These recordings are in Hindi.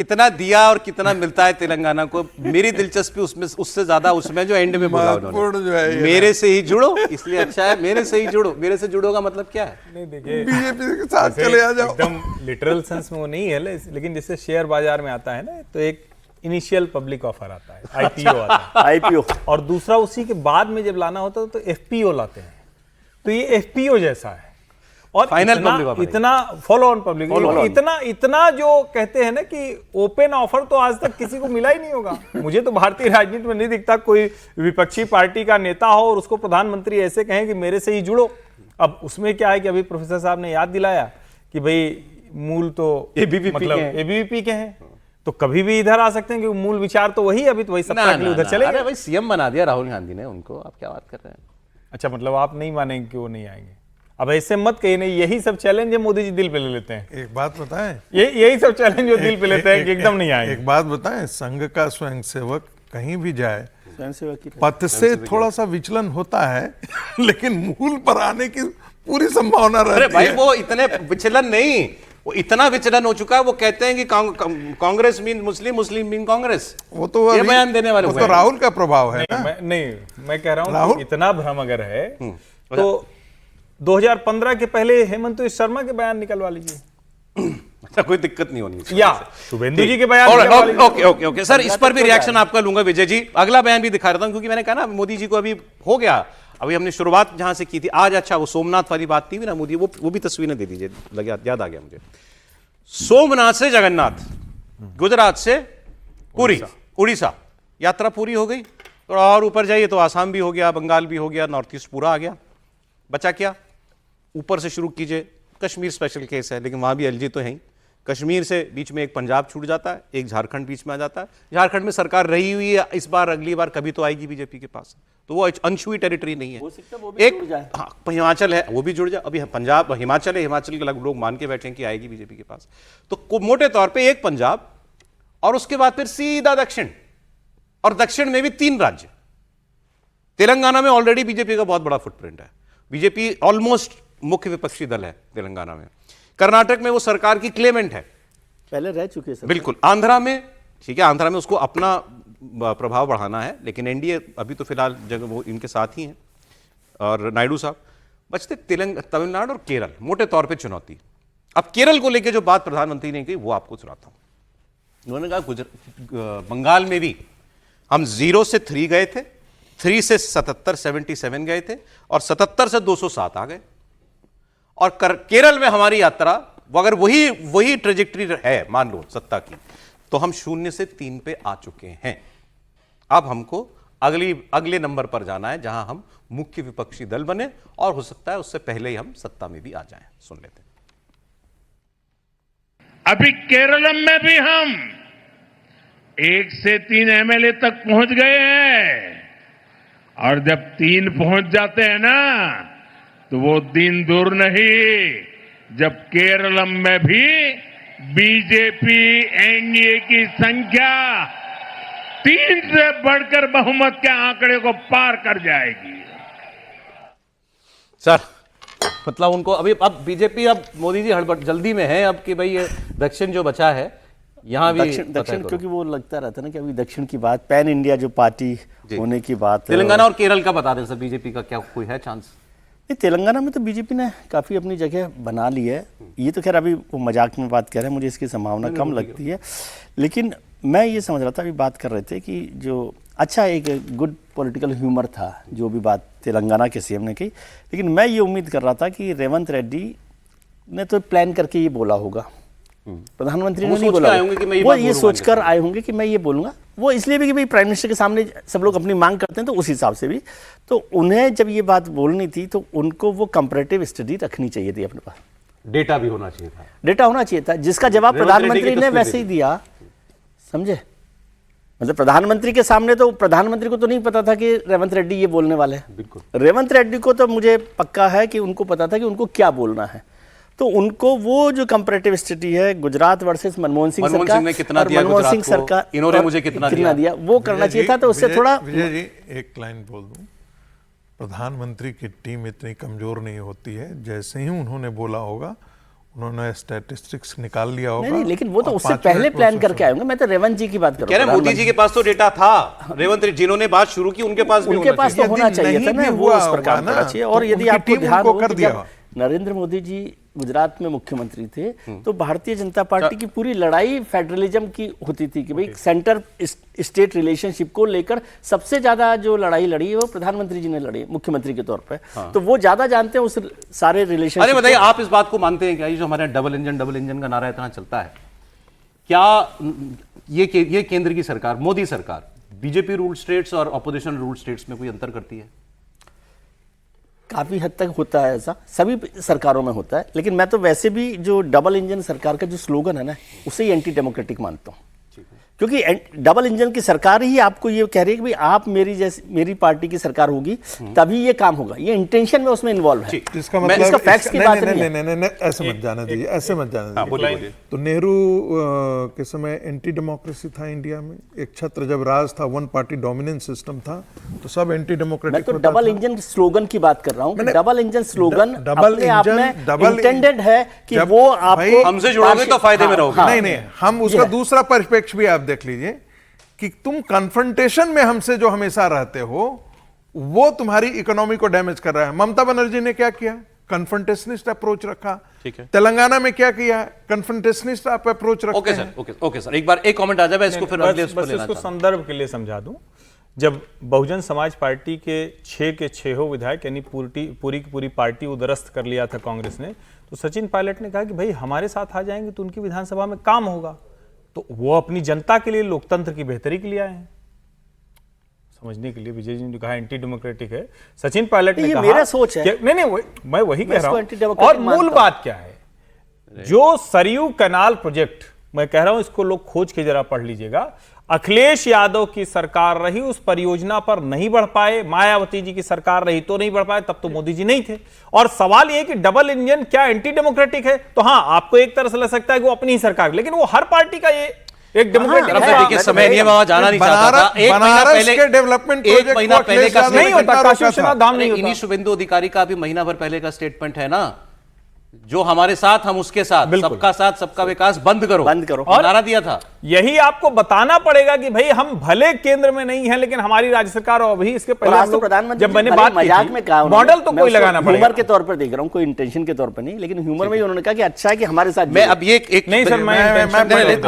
कितना दिया और कितना मिलता है तेलंगाना को, मेरी दिलचस्पी उसमें उससे ज्यादा उसमें जो एंड में बोला उन्होंने, जो है मेरे से ही जुड़ो, इसलिए अच्छा है मेरे से ही जुड़ो। मेरे से जुड़ो का मतलब क्या है? नहीं देखिए, बीजेपी के साथ चले आ जाओ। एकदम लिटरल सेंस में वो नहीं है, लेकिन जैसे शेयर बाजार में आता है ना, तो एक इनिशियल पब्लिक ऑफर आता है, आईपीओ आता है, आईपीओ, और दूसरा उसी के बाद में जब लाना होता है तो एफपीओ लाते हैं। तो ये एफपीओ जैसा है, और फाइनल इतना फॉलो ऑन पब्लिक, इतना जो कहते हैं ना कि ओपन ऑफर तो आज तक किसी को मिला ही नहीं होगा। मुझे तो भारतीय राजनीति में नहीं दिखता कोई विपक्षी पार्टी का नेता हो और उसको प्रधानमंत्री ऐसे कहें कि मेरे से ही जुड़ो। अब उसमें क्या है कि अभी प्रोफेसर साहब ने याद दिलाया कि भाई मूल तो एबीवीपी के हैं, तो कभी भी इधर आ सकते हैं, क्योंकि मूल विचार तो वही, अभी तो वही सत्ता के लिए उधर चले। अरे भाई सीएम बना दिया राहुल गांधी ने उनको, आप क्या बात कर रहे हैं? अच्छा, मतलब आप नहीं मानेंगे कि वो नहीं आएंगे? अब ऐसे मत कहिए, नहीं, यही सब चैलेंज है मोदी जी दिल पे ले लेते हैं। एक बात बताएं, यही सब चैलेंज जो दिल पे लेते हैं कि एकदम नहीं आएंगे। एक बात बताएं, संघ का स्वयंसेवक कहीं भी जाए स्वयंसेवक की पथ से थोड़ा सा विचलन होता है, लेकिन मूल पर आने की पूरी संभावना रहती है। अरे भाई वो इतने विचलन नहीं, वो इतना विचलन हो चुका है, वो कहते हैं कि कांग्रेस मीन मुस्लिम, मुस्लिम मीन कांग्रेस। वो तो ये बयान देने वाले वो तो राहुल का प्रभाव है ना। मैं कह रहा हूँ इतना भ्रम अगर है तो 2015 के पहले हेमंत शर्मा के बयान निकलवा लीजिए। अच्छा, कोई दिक्कत नहीं होनी, या शुभेंदु जी के बयान निकलवा लीजिए। ओके ओके ओके सर, इस पर भी रिएक्शन आपका लूंगा विजय जी। अगला बयान भी दिखा रहा हूं, क्योंकि मैंने कहा ना मोदी जी को अभी हो गया, अभी हमने शुरुआत जहां से की थी आज। अच्छा, वो सोमनाथ वाली बात थी ना मोदी, वो भी तस्वीरें दे दीजिए, याद आ गया मुझे। सोमनाथ से जगन्नाथ, गुजरात से पुरी, उड़ीसा यात्रा पूरी हो गई। थोड़ा और ऊपर जाइए तो आसाम भी हो गया, बंगाल भी हो गया, नॉर्थ ईस्ट पूरा आ गया। बचा क्या? ऊपर से शुरू कीजिए, कश्मीर स्पेशल केस है, लेकिन वहां भी एलजी तो है ही। कश्मीर से बीच में एक पंजाब छूट जाता है, एक झारखंड बीच में आ जाता है। झारखंड में सरकार रही हुई है इस बार, अगली बार कभी तो आएगी बीजेपी के पास, तो वो अनछुई टेरिटरी नहीं है। एक हाँ, हिमाचल है, वो भी जुड़ जाए। अभी पंजाब हिमाचल है, हिमाचल के लोग मान के बैठे हैं कि आएगी बीजेपी के पास। तो मोटे तौर पर एक पंजाब, और उसके बाद फिर सीधा दक्षिण, और दक्षिण में भी 3 राज्य। तेलंगाना में ऑलरेडी बीजेपी का बहुत बड़ा फुटप्रिंट है, बीजेपी ऑलमोस्ट मुख्य विपक्षी दल है तेलंगाना में। कर्नाटक में वो सरकार की क्लेमेंट है, पहले रह चुके हैं। बिल्कुल। आंध्रा में ठीक है, आंध्रा में उसको अपना प्रभाव बढ़ाना है, लेकिन एनडीए अभी तो फिलहाल जगह वो इनके साथ ही हैं, और नायडू साहब। बचते तमिलनाडु और केरल, मोटे तौर पे चुनौती। अब केरल को लेकर जो बात प्रधानमंत्री ने की वो आपको सुनाता हूं। उन्होंने कहा बंगाल में भी हम 0 से 3 गए थे, 3 से 77 गए थे, और 77 से 207 आ गए। और केरल में हमारी यात्रा, अगर वही ट्रेजेक्टरी है मान लो सत्ता की, तो हम 0 से 3 पे आ चुके हैं। अब हमको अगले नंबर पर जाना है, जहां हम मुख्य विपक्षी दल बने, और हो सकता है उससे पहले ही हम सत्ता में भी आ जाएं। सुन लेते हैं। अभी केरलम में भी हम 1 से 3 एमएलए तक पहुंच गए हैं, और जब 3 पहुंच जाते हैं ना, तो वो दिन दूर नहीं जब केरलम में भी बीजेपी एनडीए की संख्या 3 से बढ़कर बहुमत के आंकड़े को पार कर जाएगी। सर मतलब उनको अब बीजेपी, अब मोदी जी हड़बड़ जल्दी में है अब कि भाई ये दक्षिण जो बचा है यहाँ भी दक्षिण, क्योंकि वो लगता रहता है ना कि अभी दक्षिण की बात, पैन इंडिया जो पार्टी होने की बात। तेलंगाना और केरल का बता दें सर, बीजेपी का क्या कोई है चांस? तेलंगाना में तो बीजेपी ने काफ़ी अपनी जगह बना ली है। ये तो खैर अभी वो मजाक में बात कर रहे हैं, मुझे इसकी संभावना कम लगती है। लेकिन मैं ये समझ रहा था, अभी बात कर रहे थे कि जो अच्छा एक गुड पॉलिटिकल ह्यूमर था जो भी बात तेलंगाना के सीएम ने की, लेकिन मैं ये उम्मीद कर रहा था कि रेवंत रेड्डी ने तो प्लान करके ये बोला होगा, प्रधानमंत्री ने नहीं बोला, वो ये सोचकर आए होंगे कि मैं ये बोलूंगा। वो इसलिए भी कि भाई प्राइम मिनिस्टर के सामने सब लोग अपनी मांग करते हैं, तो उस हिसाब से भी तो उन्हें जब ये बात बोलनी थी तो उनको वो कंपैरेटिव स्टडी रखनी चाहिए थी अपने पास, डेटा भी होना चाहिए था, डेटा होना चाहिए था, जिसका जवाब प्रधानमंत्री ने वैसे ही दिया। समझे? मतलब प्रधानमंत्री के सामने तो प्रधानमंत्री को तो नहीं पता था कि रेवंत रेड्डी ये बोलने वाले हैं। बिल्कुल, रेवंत रेड्डी को तो मुझे पक्का है कि उनको पता था कि उनको क्या बोलना है। तो उनको वो जो कंपैरेटिव स्टडी है, गुजरात वर्सेस मनमोहन सिंह सरकार, मनमोहन सिंह सरकार इन्होंने मुझे कितना दिया, वो करना चाहिए था। तो उससे थोड़ा विजय जी एक लाइन बोल दूं, प्रधानमंत्री की टीम इतनी कमजोर नहीं होती है, जैसे ही उन्होंने बोला होगा उन्होंने स्टैटिस्टिक्स निकाल लिया होगा। नहीं, लेकिन वो तो और उससे 5 पहले मिनट प्लान प्रोसेस करके आए होंगे। मैं तो रेवंत जी की बात कर कह रहे रहा हैं हूँ। मोदी जी के पास तो डेटा था, रेवंत जी जिन्होंने बात शुरू की उनके पास भी उनके होना पास तो चाहिए। होना यदि चाहिए था नहीं ना, भी वो हुआ उस पर होगा काम ना, करना चाहिए। तो और यदि उनकी आपको टीम ध्यान उनको हो कर कि दिया जब हो। नरेंद्र मोदी जी गुजरात में मुख्यमंत्री थे तो भारतीय जनता पार्टी की पूरी लड़ाई फेडरलिज्म की होती थी कि भाई सेंटर स्टेट रिलेशनशिप को लेकर सबसे ज्यादा जो लड़ाई लड़ी है वो प्रधानमंत्री जी ने लड़ी मुख्यमंत्री के तौर पे। तो वो ज्यादा जानते हैं उस सारे रिलेशन। अरे बताइए, आप इस बात को मानते हैं क्या, ये जो हमारे डबल इंजन का नारा इतना चलता है, क्या ये केंद्र की सरकार, मोदी सरकार, बीजेपी रूल स्टेट्स और ऑपोजिशन रूल स्टेट्स में कोई अंतर करती है? काफी हद तक होता है ऐसा, सभी सरकारों में होता है। लेकिन मैं तो वैसे भी जो डबल इंजन सरकार का जो स्लोगन है ना, उसे ही एंटी डेमोक्रेटिक मानता हूँ। क्योंकि डबल इंजन की सरकार ही आपको ये कह रही है कि भाई आप मेरी पार्टी की सरकार होगी तभी ये काम होगा। ये इंटेंशन में उसमें इन्वॉल्व है। इसका मैं मतलब इसका फैक्ट्स की बात नहीं है। नहीं, ऐसे मत जाने दीजिए, ऐसे मत जाने दीजिए। तो नेहरू के समय एंटी डेमोक्रेसी था इंडिया में, एक छत्र जब राज था, वन पार्टी डोमिनेंस सिस्टम था, तो सब एंटी मैं डेमोक्रेटिक तो होता डबल था। इंजन स्लोगन की बात कर रहा हूँ। मैंने- डबल इंजन स्लोगन डबल अपने आप इंजन- में डबल इंटेंडेड है कि जब वो भाई आपको हमसे जुड़ोगे तो फायदे में रहोगे। नहीं नहीं, हम उसका दूसरा परिप्रेक्ष्य भी आप देख लीजिए कि तुम कन्फ्रंटेशन में हमसे जो हमेशा रहते हो वो तुम्हारी इकोनॉमी को डैमेज कर रहा है। ममता बनर्जी ने क्या किया? कन्फ्रंटेशनिस्ट अप्रोच रखा। ठीक है। तेलंगाना में क्या किया? कन्फ्रंटेशनिस्ट अप्रोच रखा। ओके सर, ओके सर, एक बार एक कमेंट आ जाए, मैं इसको फिर अगले उस पर बस लेना इसको चाहता हूं। संदर्भ के लिए समझा दूं। जब बहुजन समाज पार्टी के 6 के 6 विधायक यानी पूरी की पूरी पार्टी उदरस्त कर लिया था कांग्रेस ने, तो सचिन पायलट ने कहा कि भाई हमारे साथ आ जाएंगे तो उनकी विधानसभा में काम होगा। तो वो अपनी जनता के लिए, लोकतंत्र की बेहतरी के लिए आए हैं। समझने के लिए विजय जी ने कहा एंटी डेमोक्रेटिक है। सचिन पायलट ने ये कहा मेरा सोच है। नहीं, मैं वही कह रहा इसको हूं। anti-democratic और मूल मानता बात क्या है, जो सरयू कैनाल प्रोजेक्ट, मैं कह रहा हूं इसको लोग खोज के जरा पढ़ लीजिएगा। अखिलेश यादव की सरकार रही, उस परियोजना पर नहीं बढ़ पाए। मायावती जी की सरकार रही तो नहीं बढ़ पाए, तब तो मोदी जी नहीं थे। और सवाल यह कि डबल इंजन क्या एंटी डेमोक्रेटिक है? तो हां, आपको एक तरह से लग सकता है कि वो अपनी ही सरकार, लेकिन वो हर पार्टी का ये एक डेमोक्रेटिक तरफ से देखिए, समय नहीं है, मैं वहां जाना नहीं चाहता था। एक महीना बनारस पहले के डेवलपमेंट एक प्रोजेक्ट महीना को पहले अखिलेश का यादव नहीं होता, घंटा काशी रोका विश्वनाथ था। धाम नहीं इन्हीं होता। शुभेंदु अधिकारी का भी महीना भर पहले का स्टेटमेंट है ना, जो हमारे साथ हम उसके साथ, बिल्कुल। सबका साथ सबका विकास बंद करो और नारा दिया था। यही आपको बताना पड़ेगा कि भाई हम भले केंद्र में नहीं हैं, लेकिन हमारी राज्य सरकार, और अभी इसके पहले और हम आज तो लोग प्रधानमंत्री जब मैंने जी बात भले की मजाक थी, में कहा मॉडल तो कोई लगाना पड़ेगा। ह्यूमर के तौर पर देख रहा हूँ, कोई इंटेंशन के तौर पर नहीं, लेकिन ह्यूमर में ही उन्होंने कहा कि अच्छा है कि हमारे साथ मैं अब ये एक नहीं सर, मैं पंडित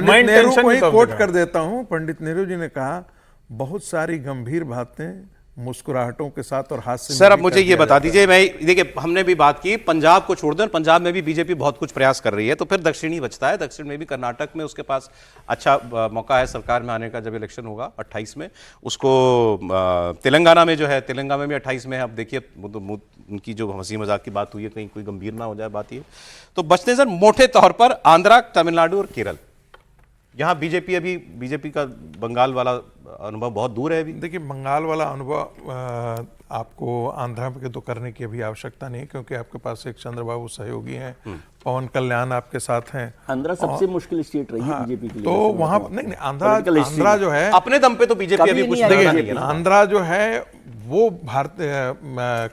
मैं नेहरू intention को ही नहीं तो कोट कर कर देता हूं। पंडित नेहरू जी ने कहा, बहुत सारी गंभीर बातें मुस्कुराहटों के साथ और हास्य में सर, अब भी मुझे कर ये दिया बता जाता दीजिए, मैं देखिए हमने भी बात की पंजाब को छोड़ दें, और पंजाब में भी बीजेपी बहुत कुछ प्रयास कर रही है, तो फिर दक्षिण ही बचता है। दक्षिण में भी कर्नाटक में उसके पास अच्छा मौका है सरकार में आने का, जब इलेक्शन होगा 28 में। उसको तेलंगाना में जो है, तेलंगाना में भी 28 में है। अब देखिए उनकी जो हंसी मजाक की बात हुई है, कहीं कोई गंभीर ना हो जाए बात ये। तो बचते सर मोटे तौर पर आंध्रा, तमिलनाडु और केरल। यहाँ बीजेपी का बंगाल वाला अनुभव बहुत दूर है अभी। देखिए, बंगाल वाला अनुभव आपको आंध्रा के तो करने की अभी आवश्यकता नहीं, क्योंकि आपके पास एक चंद्रबाबू सहयोगी हैं, पवन कल्याण आपके साथ हैं। आंध्रा सबसे मुश्किल स्टेट रही है बीजेपी के लिए। तो वहां नहीं, आंध्रा जो है, अपने दम पे तो बीजेपी कभी अभी कुछ नहीं देखना आई नहीं है ना। आंध्रा जो है वो भारतीय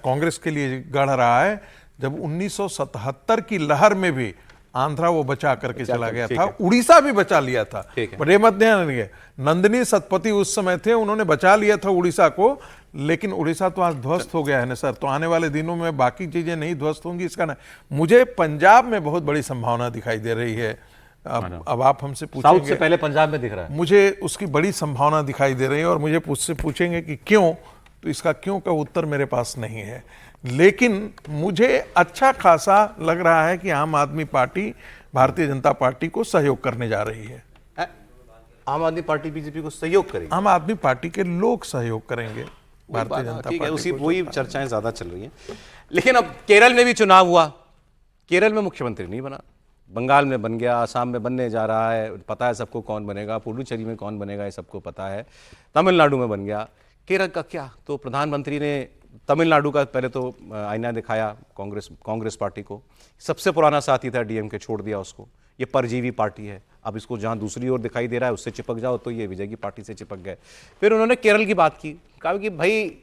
कांग्रेस के लिए गढ़ रहा है। जब 1977 की लहर में भी आंध्रा वो बचा करके चला गया था, उड़ीसा भी बचा लिया था। पर ये मत ध्यान रखिए, नंदिनी सतपति उस समय थे, उन्होंने बचा लिया था उड़ीसा को, लेकिन उड़ीसा तो आज ध्वस्त हो गया है ना सर। तो आने वाले दिनों में बाकी चीजें नहीं ध्वस्त होंगी, इसका ना। मुझे पंजाब में बहुत बड़ी संभावना दिखाई दे रही है। अब आप हमसे साउथ पूछेंगे, से पहले पंजाब में दिख रहा है। मुझे उसकी बड़ी संभावना दिखाई दे रही है, और मुझे उससे पूछेंगे कि क्यों, तो इसका क्यों का उत्तर मेरे पास नहीं है। लेकिन मुझे अच्छा खासा लग रहा है कि आम आदमी पार्टी भारतीय जनता पार्टी को सहयोग करने जा रही है। आम आदमी पार्टी बीजेपी को सहयोग करेगी। आम आदमी पार्टी के लोग सहयोग करेंगे भारतीय जनता ठीक है, पार्टी उसी को। वही चर्चाएं ज्यादा चल रही हैं। लेकिन अब केरल में भी चुनाव हुआ, केरल में मुख्यमंत्री नहीं बना, बंगाल में बन गया, आसाम में बनने जा रहा है, पता है सबको कौन बनेगा, पुडुचेरी में कौन बनेगा ये सबको पता है, तमिलनाडु में बन गया। केरल का क्या, तो प्रधानमंत्री ने तमिलनाडु का पहले तो आईना दिखाया कांग्रेस पार्टी को। सबसे पुराना साथी था डीएमके, छोड़ दिया उसको। ये परजीवी पार्टी है, अब इसको जहां दूसरी ओर दिखाई दे रहा है उससे चिपक जाओ, तो ये विजय की पार्टी से चिपक गए। फिर उन्होंने केरल की बात की, कहा कि भाई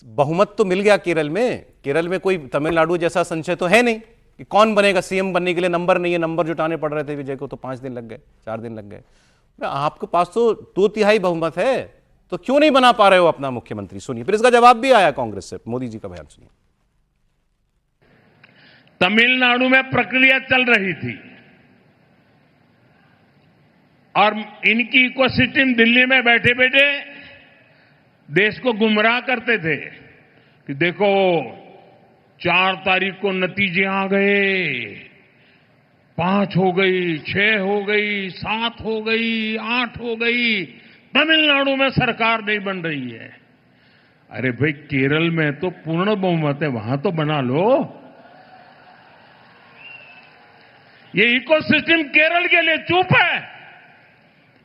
बहुमत तो मिल गया केरल में कोई तमिलनाडु जैसा संशय तो है नहीं, कि कौन बनेगा सीएम बनने के लिए, नंबर नहीं है, नंबर जुटाने पड़ रहे थे विजय को, तो 5 दिन लग गए, 4 दिन लग गए। आपके पास तो 2/3 बहुमत है, तो क्यों नहीं बना पा रहे हो अपना मुख्यमंत्री? सुनिए, फिर इसका जवाब भी आया कांग्रेस से, मोदी जी का बयान सुनिए। तमिलनाडु में प्रक्रिया चल रही थी और इनकी इकोसिस्टम दिल्ली में बैठे बैठे देश को गुमराह करते थे कि देखो 4 तारीख को नतीजे आ गए, 5 हो गई, 6 हो गई, 7 हो गई, 8 हो गई, तमिलनाडु में सरकार नहीं बन रही है। अरे भाई, केरल में तो पूर्ण बहुमत है, वहां तो बना लो। ये इकोसिस्टम केरल के लिए चुप है,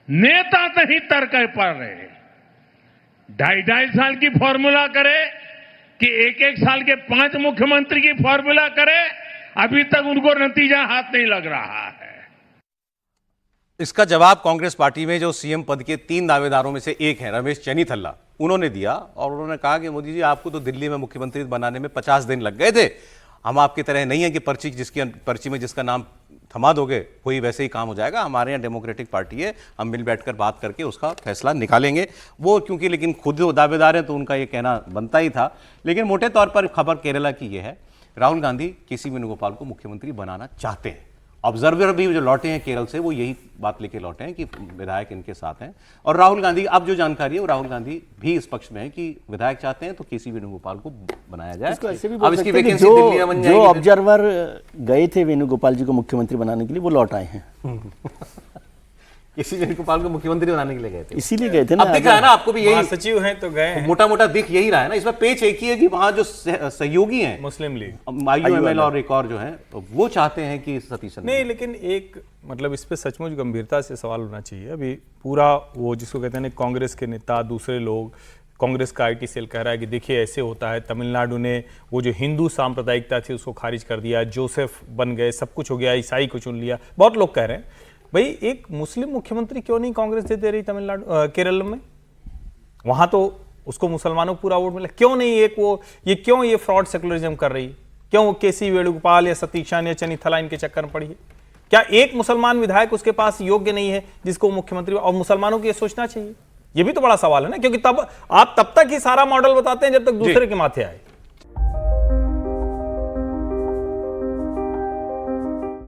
नेता नहीं तर्क पा रहे। 2.5 साल की फॉर्मूला करे कि 1-1 साल के 5 मुख्यमंत्री की फॉर्मूला करे, अभी तक उनको नतीजा हाथ नहीं लग रहा है। इसका जवाब कांग्रेस पार्टी में जो सीएम पद के 3 दावेदारों में से एक हैं, रमेश चेन्नीथल्ला, उन्होंने दिया। और उन्होंने कहा कि मोदी जी, आपको तो दिल्ली में मुख्यमंत्री बनाने में 50 दिन लग गए थे, हम आपकी तरह नहीं है कि पर्ची में जिसका नाम थमा दोगे वही वैसे ही काम हो जाएगा। हमारे यहाँ डेमोक्रेटिक पार्टी है, हम मिल बैठकर बात करके उसका फैसला निकालेंगे। वो क्योंकि लेकिन खुद दावेदार हैं तो उनका ये कहना बनता ही था। लेकिन मोटे तौर पर खबर केरला की ये है, राहुल गांधी केसी वेणुगोपाल को मुख्यमंत्री बनाना चाहते हैं। ऑब्जर्वर भी जो लौटे हैं केरल से, वो यही बात लेके लौटे हैं कि विधायक इनके साथ हैं। और राहुल गांधी, अब जो जानकारी है वो राहुल गांधी भी इस पक्ष में है कि विधायक चाहते हैं तो केसी वेणुगोपाल को बनाया जाए। इसको ऐसे भी अब बोल इसकी सकते हैं कि वैकेंसी दिल्ली में बन जो जाएगी। ऑब्जर्वर गए थे वेणुगोपाल जी को मुख्यमंत्री बनाने के लिए, वो लौट आए हैं। केसी वेणुगोपाल को मुख्यमंत्री बनाने के लिए गए थे, इसीलिए गए थे ना। अब दिख रहा है ना आपको भी, यही सचिव हैं तो गए हैं। मोटा मोटा दिख यही रहा है ना। इसमें पेच एक ही है कि वहां जो सहयोगी हैं मुस्लिम लीग, IUML और एक और जो है, वो चाहते हैं कि सतीश नहीं, लेकिन एक मतलब इस पे सचमुच गंभीरता से सवाल होना चाहिए। अभी पूरा वो जिसको कहते हैं ना, कांग्रेस के नेता, दूसरे लोग, कांग्रेस का IT सेल कह रहा है कि देखिए ऐसे होता है, तमिलनाडु ने वो जो हिंदू सांप्रदायिकता थी उसको खारिज कर दिया, जोसेफ बन गए, सब कुछ हो गया, ईसाई को चुन लिया। बहुत लोग कह रहे हैं भाई एक मुस्लिम मुख्यमंत्री क्यों नहीं कांग्रेस दे रही तमिलनाडु, केरल में? वहां तो उसको मुसलमानों को पूरा वोट मिला, क्यों नहीं एक वो ये क्यों ये फ्रॉड सेकुलरिज्म कर रही है? क्यों वो केसी वेणुगोपाल या सतीशान या चन्नीथला इनके चक्कर में पड़ी है? क्या एक मुसलमान विधायक उसके पास योग्य नहीं है जिसको मुख्यमंत्री, और मुसलमानों को ये सोचना चाहिए? ये भी तो बड़ा सवाल है ना, क्योंकि तब आप तब तक ही सारा मॉडल बताते हैं जब तक दूसरे के माथे आए।